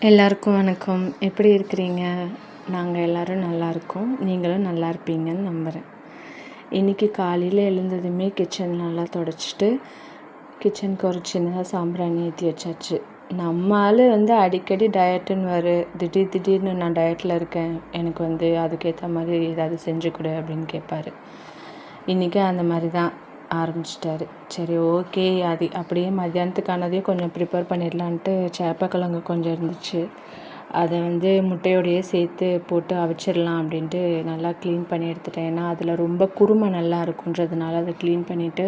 எல்லாருக்கும் வணக்கம். எப்படி இருக்கிறீங்க? நாங்கள் எல்லோரும் நல்லாயிருக்கோம். நீங்களும் நல்லா இருப்பீங்கன்னு நம்புகிறேன். இன்றைக்கி காலையில் எழுந்ததுமே கிச்சன் நல்லா தொடச்சிட்டு கிச்சனுக்கு ஒரு சின்னதாக சாம்பிராணி ஏற்றி வச்சாச்சு. நம்ம ஆள் அடிக்கடி டயட்டுன்னு திடீர்னு நான் டயட்டில் இருக்கேன், எனக்கு அதுக்கேற்ற மாதிரி ஏதாவது செஞ்சு கொடு அப்படின்னு கேட்பாரு. இன்றைக்கி அந்த மாதிரி தான் ஆரம்பிச்சிட்டாரு. சரி, ஓகே, அது அப்படியே மத்தியானத்துக்கானதையும் கொஞ்சம் ப்ரிப்பேர் பண்ணிடலான்ட்டு சேப்பக்கிழங்கு கொஞ்சம் இருந்துச்சு, அதை முட்டையோடையே சேர்த்து போட்டு அவிச்சிடலாம் அப்படின்ட்டு நல்லா க்ளீன் பண்ணி எடுத்துட்டேன். ஏன்னா அதில் ரொம்ப குருமை நல்லா இருக்குன்றதுனால அதை க்ளீன் பண்ணிவிட்டு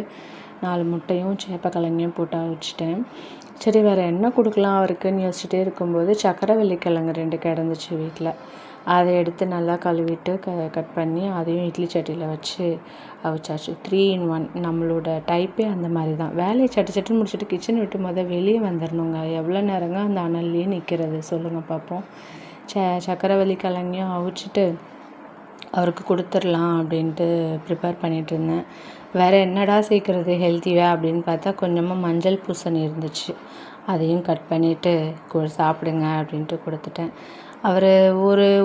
4 முட்டையும் சேப்பக்கிழங்கையும் போட்டு அவிச்சிட்டேன். சரி, வேறு என்ன கொடுக்கலாம் அவருக்குன்னு யோசிச்சுட்டே இருக்கும்போது சக்கரவள்ளி கிழங்கு 2 கிடந்துச்சு வீட்டில். அதை எடுத்து நல்லா கழுவிட்டு கட் பண்ணி அதையும் இட்லி சட்டியில் வச்சு அவிச்சாச்சு. 3 in 1. நம்மளோட டைப்பே அந்த மாதிரி தான். வேலையை சட்டுன்னு முடிச்சுட்டு கிச்சன் விட்டு வெளியே வந்துடணுங்க. எவ்வளோ நேரங்க அந்த அனல்லையே நிற்கிறது சொல்லுங்கள் பார்ப்போம். சக்கரவள்ளி கிழங்கையும் அவிச்சிட்டு அவருக்கு கொடுத்துடலாம் அப்படின்ட்டு ப்ரிப்பேர் பண்ணிகிட்ருந்தேன். வேறு என்னடா சேர்க்குறது ஹெல்த்தியாக அப்படின்னு பார்த்தா கொஞ்சமாக மஞ்சள் பூசணி இருந்துச்சு, அதையும் கட் பண்ணிவிட்டு சாப்பிடுங்க அப்படின்ட்டு கொடுத்துட்டேன். அவர்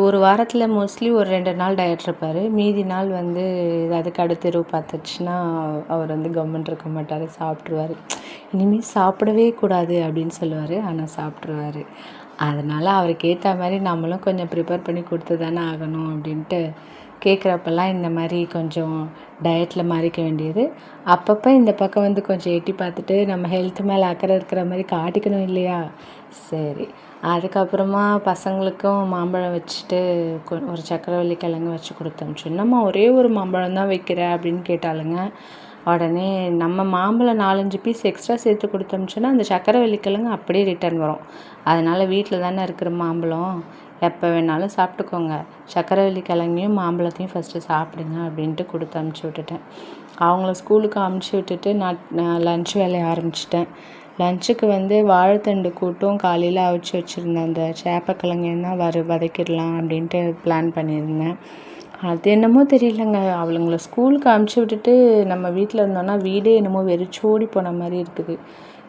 ஒரு வாரத்தில் மோஸ்ட்லி ஒரு 2 நாள் டயட் இருப்பார். மீதி நாள் ஏதாவது கடுத்தெருவு பார்த்துச்சுன்னா அவர் கம்முன்னு இருக்க மாட்டார், சாப்பிட்ருவார். இனிமேல் சாப்பிடவே கூடாது அப்படின்னு சொல்லுவார், ஆனால் சாப்பிட்ருவார். அதனால் அவருக்கு ஏற்ற மாதிரி நம்மளும் கொஞ்சம் ப்ரிப்பேர் பண்ணி கொடுத்து தானே ஆகணும் அப்படின்ட்டு கேட்குறப்பெல்லாம் இந்த மாதிரி கொஞ்சம் டயட்டில் மாறிக்க வேண்டியது. அப்பப்போ இந்த பக்கம் கொஞ்சம் எட்டி பார்த்துட்டு நம்ம ஹெல்த் மேலே அக்கறை இருக்கிற மாதிரி காட்டிக்கணும் இல்லையா? சரி, அதுக்கப்புறமா பசங்களுக்கும் மாம்பழம் வச்சுட்டு ஒரு சக்கரவள்ளி கிழங்கு வச்சு கொடுத்தோம். சின்னம்மா ஒரே ஒரு மாம்பழம் தான் வைக்கிற அப்படின்னு கேட்டாலுங்க. உடனே நம்ம மாம்பழம் 4-5 பீஸ் எக்ஸ்ட்ரா சேர்த்து கொடுத்தோம்ச்சுன்னா அந்த சக்கரவள்ளி கிழங்கு அப்படியே ரிட்டர்ன் வரும். அதனால் வீட்டில் தானே இருக்கிற மாம்பழம், எப்போ வேணாலும் சாப்பிட்டுக்கோங்க, சக்கரவள்ளி கிழங்கையும் மாம்பழத்தையும் ஃபஸ்ட்டு சாப்பிடுங்க அப்படின்ட்டு கொடுத்து அமுச்சு விட்டுட்டேன். அவங்கள ஸ்கூலுக்கு அமுச்சு விட்டுட்டு நான் லன்ச் வேலையை ஆரம்பிச்சிட்டேன். லன்ச்சுக்கு வாழைத்தண்டு கூட்டும் காலையில் அவிச்சு வச்சுருந்தேன். அந்த சேப்பக்கிழங்கையும் தான் வதக்கிடலாம் அப்படின்ட்டு பிளான் பண்ணியிருந்தேன். அது என்னமோ தெரியலங்க, அவளுங்களை ஸ்கூலுக்கு அமுச்சு விட்டுட்டு நம்ம வீட்டில் இருந்தோன்னா வீடே என்னமோ வெறிச்சோடி போன மாதிரி இருக்குது.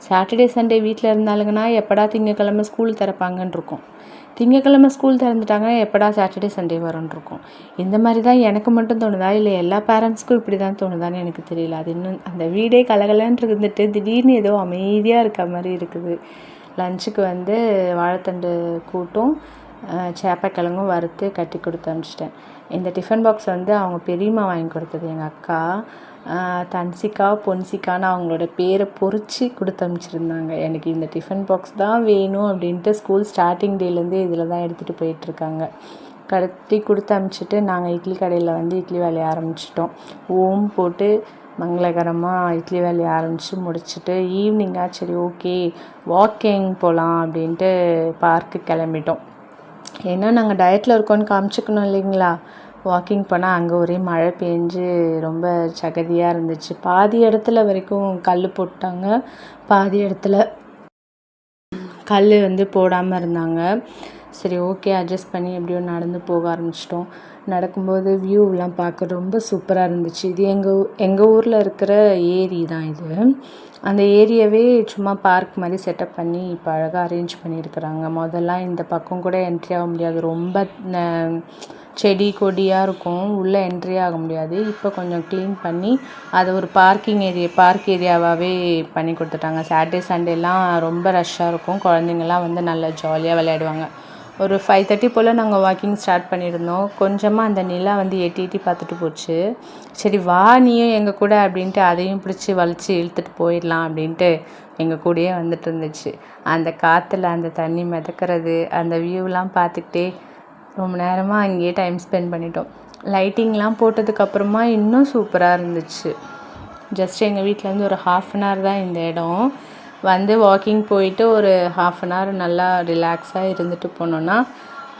சாட்டர்டே சண்டே வீட்டில் இருந்தாலுங்கன்னா எப்படா திங்கக்கிழமை ஸ்கூல் திறப்பாங்கன்னு இருக்கும், திங்கக்கிழமை ஸ்கூல் திறந்துட்டாங்கன்னா எப்படா சாட்டர்டே சண்டே வரும்னு இருக்கும். இந்த மாதிரி தான் எனக்கு மட்டும் தோணுதா, இல்லை எல்லா பேரண்ட்ஸ்க்கும் இப்படி தான் தோணுதான்னு எனக்கு தெரியல. அது இன்னும் அந்த வீடே கலகலன்னு இருந்துட்டு திடீர்னு ஏதோ அமைதியாக இருக்க மாதிரி இருக்குது. லஞ்சுக்கு வாழைத்தண்டு கூட்டும் சேப்பக்கிழங்கும் வறுத்து கட்டி கொடுத்து அனுப்பிச்சிட்டேன். இந்த டிஃபன் பாக்ஸ் அவங்க பெரியம்மா வாங்கி கொடுத்தது. எங்கள் அக்கா தன்சிகா பொன்சிகான்னு அவங்களோட பேரை பொறிச்சு கொடுத்து அனுப்பிச்சிருந்தாங்க. எனக்கு இந்த டிஃபன் பாக்ஸ் தான் வேணும் அப்படின்ட்டு ஸ்கூல் ஸ்டார்டிங் டேலேருந்தே இதில் தான் எடுத்துகிட்டு போயிட்டுருக்காங்க. கட்டி கொடுத்து அனுப்பிச்சிட்டு நாங்கள் இட்லி கடையில் இட்லி வேலையை ஆரம்பிச்சிட்டோம். ஓம் போட்டு மங்களகரமாக இட்லி வேலையை ஆரம்பித்து முடிச்சுட்டு ஈவினிங்காக சரி ஓகே வாக்கிங் போகலாம் அப்படின்ட்டு பார்க்கு கிளம்பிட்டோம். ஏன்னா நாங்கள் டயட்டில் இருக்கோன்னு காமிச்சிக்கணும் இல்லைங்களா? வாக்கிங் போனால் அங்கே ஒரே மழை பெஞ்சு ரொம்ப சகதியாக இருந்துச்சு. பாதி இடத்துல வரைக்கும் கல் போட்டாங்க, பாதி இடத்துல கல் போடாமல் இருந்தாங்க. சரி ஓகே அட்ஜஸ்ட் பண்ணி எப்படியோ நடந்து போக ஆரம்பிச்சிட்டோம். நடக்கும்போது வியூவெலாம் பார்க்க ரொம்ப சூப்பராக இருந்துச்சு. இது எங்கள் ஊரில் இருக்கிற ஏரி தான் இது. அந்த ஏரியாவே சும்மா பார்க் மாதிரி செட்டப் பண்ணி இப்போ அழகாக அரேஞ்ச் பண்ணியிருக்கிறாங்க. முதல்லாம் இந்த பக்கம் கூட என்ட்ரி ஆக முடியாது, ரொம்ப செடி கொடியாக இருக்கும், உள்ளே என்ட்ரி ஆக முடியாது. இப்போ கொஞ்சம் க்ளீன் பண்ணி அதை ஒரு பார்க் ஏரியாவாகவே பண்ணி கொடுத்துட்டாங்க. சாட்டர்டே சண்டேலாம் ரொம்ப ரஷ்ஷாக இருக்கும், குழந்தைங்கள்லாம் நல்லா ஜாலியாக விளையாடுவாங்க. ஒரு 5:30 போல் நாங்கள் வாக்கிங் ஸ்டார்ட் பண்ணியிருந்தோம். கொஞ்சமாக அந்த நிலா எட்டி பார்த்துட்டு போச்சு. சரி வா நீயும் எங்கள் கூட அப்படின்ட்டு அதையும் பிடிச்சி வலிச்சு இழுத்துட்டு போயிடலாம் அப்படின்ட்டு எங்கள் கூடயே வந்துட்டு இருந்துச்சு. அந்த காற்றுல அந்த தண்ணி மிதக்கிறது, அந்த வியூலாம் பார்த்துக்கிட்டே ரொம்ப நேரமாக அங்கேயே டைம் ஸ்பெண்ட் பண்ணிட்டோம். லைட்டிங்லாம் போட்டதுக்கப்புறமா இன்னும் சூப்பராக இருந்துச்சு. ஜஸ்ட் எங்கள் வீட்டிலேருந்து ஒரு 1/2 hour தான் இந்த இடம். வாக்கிங் போயிட்டு ஒரு 1/2 hour நல்லா ரிலாக்ஸாக இருந்துட்டு போனோன்னா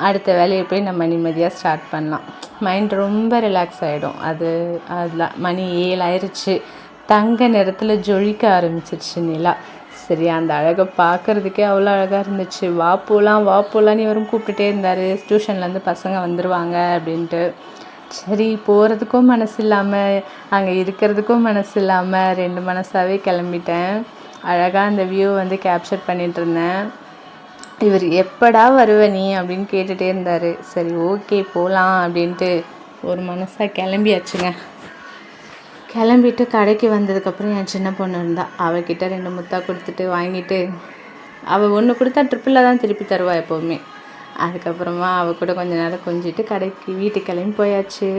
அடுத்த வேலையை போய் நம்ம நிம்மதியாக ஸ்டார்ட் பண்ணலாம். மைண்ட் ரொம்ப ரிலாக்ஸ் ஆகிடும். அதில் மணி 7 ஆயிடுச்சு. தங்க நிறத்தில் ஜொலிக்க ஆரம்பிச்சிருச்சு நிலா. சரி, அந்த அழகை பார்க்குறதுக்கே அவ்வளோ அழகாக இருந்துச்சு. வா போகலான்னு இவரும் கூப்பிட்டுட்டே இருந்தார். டியூஷன்லேருந்து பசங்க வந்துடுவாங்க அப்படின்ட்டு. சரி, போகிறதுக்கும் மனசு இல்லாமல் அங்கே இருக்கிறதுக்கும் மனசு இல்லாமல் 2 மனசாகவே கிளம்பிட்டேன். அழகாக அந்த வியூ கேப்சர் பண்ணிகிட்டு இருந்தேன். இவர் எப்படா வருவ நீ அப்படின்னு கேட்டுகிட்டே இருந்தார். சரி ஓகே போகலாம் அப்படின்ட்டு ஒரு மனசாக கிளம்பியாச்சுங்க. கிளம்பிட்டு கடைக்கு வந்ததுக்கப்புறம் என் சின்ன பொண்ணு இருந்தாள். அவகிட்ட 2 முத்தா கொடுத்துட்டு வாங்கிட்டு, அவள் ஒன்று கொடுத்தா ட்ரிப்பில் தான் திருப்பி தருவாள் எப்போவுமே. அதுக்கப்புறமா அவள் கூட கொஞ்ச நேரம் கொஞ்சிட்டு வீட்டுக்கு கிளம்பி போயாச்சு.